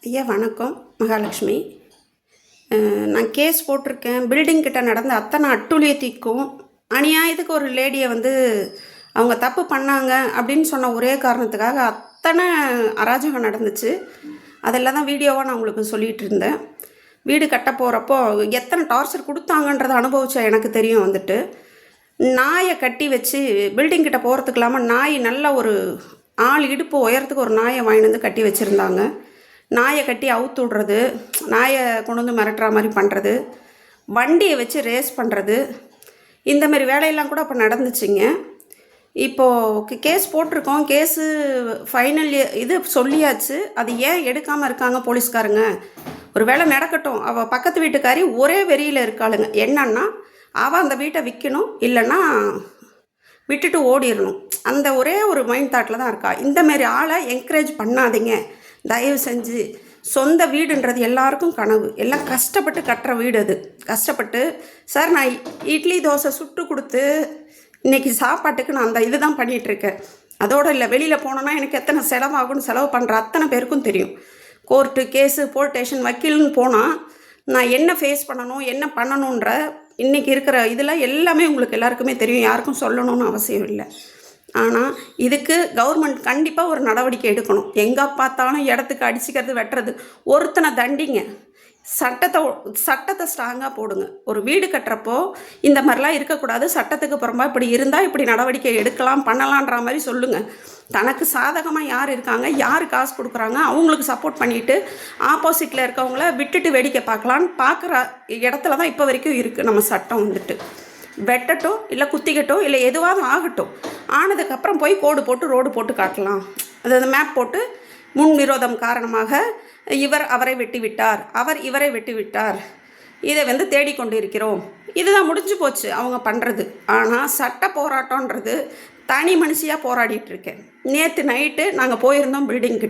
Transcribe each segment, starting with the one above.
ஐயா வணக்கம். மகாலட்சுமி. நான் கேஸ் போட்டிருக்கேன். பில்டிங் கிட்ட நடந்த அத்தனை அட்டுழியத்திற்கும் அநியாயத்துக்கு ஒரு லேடியை அவங்க தப்பு பண்ணாங்க அப்படின்னு சொன்ன ஒரே காரணத்துக்காக அத்தனை அராஜகம் நடந்துச்சு. அதெல்லாம் தான் வீடியோவாக நான் உங்களுக்கு சொல்லிகிட்டு இருந்தேன். வீடு கட்ட போகிறப்போ எத்தனை டார்ச்சர் கொடுத்தாங்கன்றதை அனுபவிச்ச எனக்கு தெரியும். நாயை கட்டி வச்சு பில்டிங் கிட்ட போகிறதுக்கு இல்லாமல் நாய் நல்ல ஒரு ஆள் இடுப்பு உயரத்துக்கு ஒரு நாயை வாங்கிட்டு வந்து கட்டி வச்சுருந்தாங்க. நாயை கட்டி அவுத்து விட்றது, நாயை கொண்டு வந்து மிரட்டுற மாதிரி பண்ணுறது, வண்டியை வச்சு ரேஸ் பண்ணுறது, இந்தமாரி வேலையெல்லாம் கூட அப்போ நடந்துச்சுங்க. இப்போது கேஸ் போட்டிருக்கோம். கேஸு ஃபைனல் இது சொல்லியாச்சு. அது ஏன் எடுக்காமல் இருக்காங்க போலீஸ்காரங்க? ஒரு வேலை நடக்கட்டும். அவள் பக்கத்து வீட்டுக்காரி ஒரே வெறியில் இருக்காளுங்க. என்னன்னா அவள் அந்த வீட்டை விற்கணும், இல்லைன்னா விட்டுட்டு ஓடிடணும். அந்த ஒரே ஒரு மைண்ட் தாட்டில் தான் இருக்கா. இந்தமாரி ஆளை என்கரேஜ் பண்ணாதீங்க தயவு செஞ்சு. சொந்த வீடுன்றது எல்லாருக்கும் கனவு. எல்லாம் கஷ்டப்பட்டு கட்டுற வீடு. அது கஷ்டப்பட்டு சார் நான் இட்லி தோசை சுட்டு கொடுத்து இன்றைக்கி சாப்பாட்டுக்கு நான் அந்த இது தான் பண்ணிகிட்ருக்கேன். அதோடு இல்லை, வெளியில் போனோன்னா எனக்கு எத்தனை செலவாகும்னு செலவு பண்ணுற அத்தனை பேருக்கும் தெரியும். கோர்ட்டு கேஸு போலீஸ் ஸ்டேஷன் வக்கீல்னு போனால் நான் என்ன ஃபேஸ் பண்ணணும், என்ன பண்ணணுன்ற இன்றைக்கி இருக்கிற இதில் எல்லாமே உங்களுக்கு எல்லாருக்குமே தெரியும். யாருக்கும் சொல்லணும்னு அவசியம் இல்லை. ஆனால் இதுக்கு கவர்மெண்ட் கண்டிப்பாக ஒரு நடவடிக்கை எடுக்கணும். எங்கே பார்த்தாலும் இடத்துக்கு அடிச்சுக்கிறது, வெட்டுறது, ஒருத்தனை தண்டிங்க. சட்டத்தை ஸ்ட்ராங்காக போடுங்க. ஒரு வீடு கட்டுறப்போ இந்த மாதிரிலாம் இருக்கக்கூடாது. சட்டத்துக்கு புறம்பா இப்படி இருந்தால் இப்படி நடவடிக்கை எடுக்கலாம், பண்ணலான்ற மாதிரி சொல்லுங்கள். தனக்கு சாதகமாக யார் இருக்காங்க, யார் காசு கொடுக்குறாங்க, அவங்களுக்கு சப்போர்ட் பண்ணிவிட்டு ஆப்போசிட்டில் இருக்கவங்கள விட்டுட்டு வேடிக்கை பார்க்குற இடத்துல தான் இப்போ வரைக்கும் இருக்குது நம்ம சட்டம். வெட்டட்டும், இல்லை குத்திக்கட்டும், இல்லை எதுவாக ஆகட்டும். ஆனதுக்கப்புறம் போய் கோடு போட்டு ரோடு போட்டு காட்டலாம். அதாவது மேப் போட்டு முன் விரோதம் காரணமாக இவர் அவரை வெட்டி விட்டார், அவர் இவரை வெட்டி விட்டார், இதை தேடிக்கொண்டு இருக்கிறோம். இதுதான் முடிஞ்சு போச்சு அவங்க பண்ணுறது. ஆனால் சட்ட போராட்டன்றது தனி மனுஷியாக போராடிட்டு இருக்கேன். நேற்று நைட்டு நாங்கள் போயிருந்தோம் பில்டிங்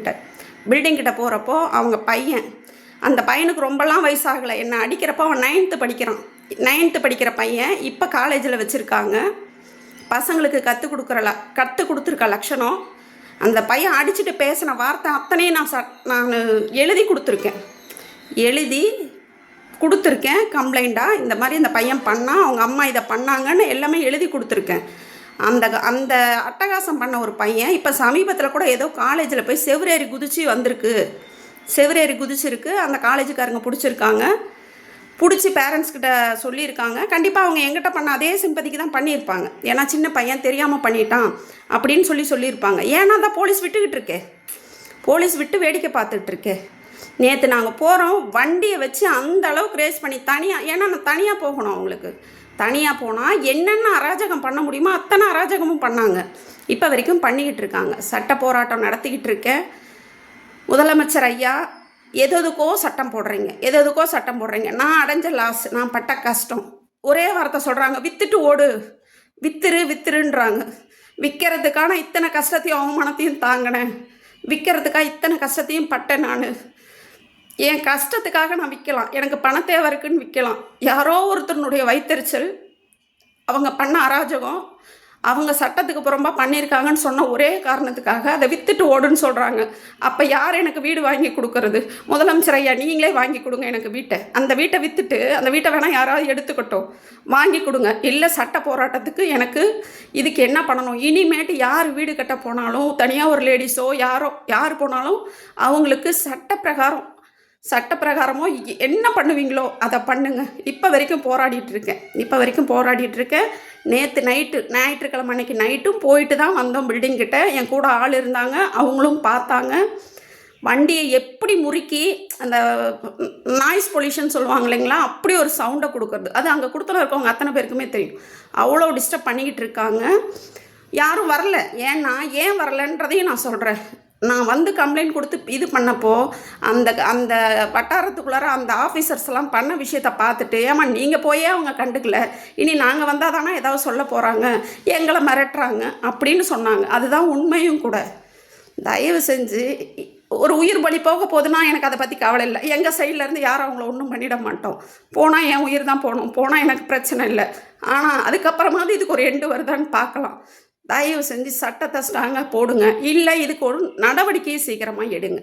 கிட்ட போகிறப்போ அவங்க பையன், அந்த பையனுக்கு ரொம்பலாம் வயசாகலை. என்னை அடிக்கிறப்போ அவன் 9th படிக்கிற பையன் இப்போ காலேஜில் வச்சுருக்காங்க. பசங்களுக்கு கற்றுக் கொடுத்துருக்க லட்சணம். அந்த பையன் அடிச்சுட்டு பேசின வார்த்தை அத்தனையும் நான் எழுதி கொடுத்துருக்கேன் கம்ப்ளைண்ட்டாக. இந்த மாதிரி இந்த பையன் பண்ணால், அவங்க அம்மா இதை பண்ணாங்கன்னு எல்லாமே எழுதி கொடுத்துருக்கேன். அந்த அட்டகாசம் பண்ண ஒரு பையன் இப்போ சமீபத்தில் கூட ஏதோ காலேஜில் போய் செவ்வரேறி குதிச்சிருக்கு. அந்த காலேஜுக்காரங்க பிடிச்சி பேரண்ட்ஸ்கிட்ட சொல்லியிருக்காங்க. கண்டிப்பாக அவங்க எங்கிட்ட பண்ண அதே சிம்பதிக்கு தான் பண்ணியிருப்பாங்க. ஏன்னா சின்ன பையன் தெரியாமல் பண்ணிட்டான் அப்படின்னு சொல்லியிருப்பாங்க. ஏன்னா தான் போலீஸ் விட்டு வேடிக்கை பார்த்துட்ருக்கே. நேற்று நாங்கள் போகிறோம், வண்டியை வச்சு அந்த அளவுக்கு ரேஸ் பண்ணி ஏன்னா நான் தனியாக போகணும். அவங்களுக்கு தனியாக போனால் என்னென்ன அராஜகம் பண்ண முடியுமோ அத்தனை அராஜகமும் பண்ணாங்க. இப்போ வரைக்கும் பண்ணிக்கிட்டு இருக்காங்க. சட்ட போராட்டம் நடத்திக்கிட்டு இருக்கேன். முதலமைச்சர் ஐயா, எதுக்கோ சட்டம் போடுறீங்க. நான் அடைஞ்ச லாஸ், நான் பட்ட கஷ்டம், ஒரே வார்த்தை சொல்கிறாங்க, விற்றுட்டு ஓடு, விற்றுருன்றாங்க. விற்கிறதுக்கான இத்தனை கஷ்டத்தையும் அவமானத்தையும் தாங்கினேன். விற்கிறதுக்காக இத்தனை கஷ்டத்தையும் பட்டேன். நான் என் கஷ்டத்துக்காக நான் விற்கலாம், எனக்கு பண தேவை இருக்குன்னு விற்கலாம். யாரோ ஒருத்தருடைய வைத்தறிச்சல், அவங்க பண்ண அராஜகம், அவங்க சட்டத்துக்கு புறம்பா பண்ணியிருக்காங்கன்னு சொன்ன ஒரே காரணத்துக்காக அதை விற்றுட்டு ஓடுன்னு சொல்கிறாங்க. அப்போ யார் எனக்கு வீடு வாங்கி கொடுக்கறது? முதலமைச்சர் ஐயா, நீங்களே வாங்கி கொடுங்க எனக்கு வீட்டை. அந்த வீட்டை விற்றுட்டு அந்த வீட்டை வேணால் யாராவது எடுத்துக்கட்டும், வாங்கி கொடுங்க. இல்லை சட்ட போராட்டத்துக்கு எனக்கு இதுக்கு என்ன பண்ணணும்? இனிமேட்டு யார் வீடு கட்ட போனாலும், தனியாக ஒரு லேடிஸோ யார் போனாலும் அவங்களுக்கு சட்டப்பிரகாரமோ என்ன பண்ணுவீங்களோ அதை பண்ணுங்க. இப்போ வரைக்கும் போராடிட்டு இருக்கேன். நேற்று ஞாயிற்றுக்கிழமை அன்னைக்கு நைட்டும் போயிட்டு தான் வந்தோம் பில்டிங் கிட்ட. என் கூட ஆள் இருந்தாங்க, அவங்களும் பார்த்தாங்க. வண்டியை எப்படி முறுக்கி அந்த நாய்ஸ் பொல்யூஷன் சொல்லுவாங்க இல்லைங்களா, அப்படி ஒரு சவுண்டை கொடுக்குறது. அது அங்கே கொடுத்துல இருக்கவங்க அத்தனை பேருக்குமே தெரியும். அவ்வளோ டிஸ்டர்ப் பண்ணிக்கிட்டு இருக்காங்க. யாரும் வரல. ஏன் வரலன்றதையும் நான் சொல்கிறேன். நான் கம்ப்ளைண்ட் கொடுத்து இது பண்ணப்போ அந்த வட்டாரத்துக்குள்ளார அந்த ஆஃபீஸர்ஸ்லாம் பண்ண விஷயத்தை பார்த்துட்டு, ஏமா நீங்கள் போயே அவங்க கண்டுக்கல, இனி நாங்கள் வந்தால் தானே ஏதாவது சொல்ல போகிறாங்க, எங்களை மிரட்டுறாங்க அப்படின்னு சொன்னாங்க. அதுதான் உண்மையும் கூட. தயவு செஞ்சு ஒரு உயிர் பலி போக போகுதுன்னா எனக்கு அதை பற்றி கவலை இல்லை. எங்கள் சைட்லேருந்து யாரும் அவங்கள ஒன்றும் பண்ணிட மாட்டோம். போனால் என் உயிர் தான் போனால் எனக்கு பிரச்சனை இல்லை. ஆனால் அதுக்கப்புறமாவது இதுக்கு ஒரு எண்டு வருதான்னு பார்க்கலாம். தயவு செஞ்சு சட்டத்தை ஸ்ட்ராங்காக போடுங்க. இல்லை இதுக்கு ஒரு நடவடிக்கையை சீக்கிரமாக எடுங்க.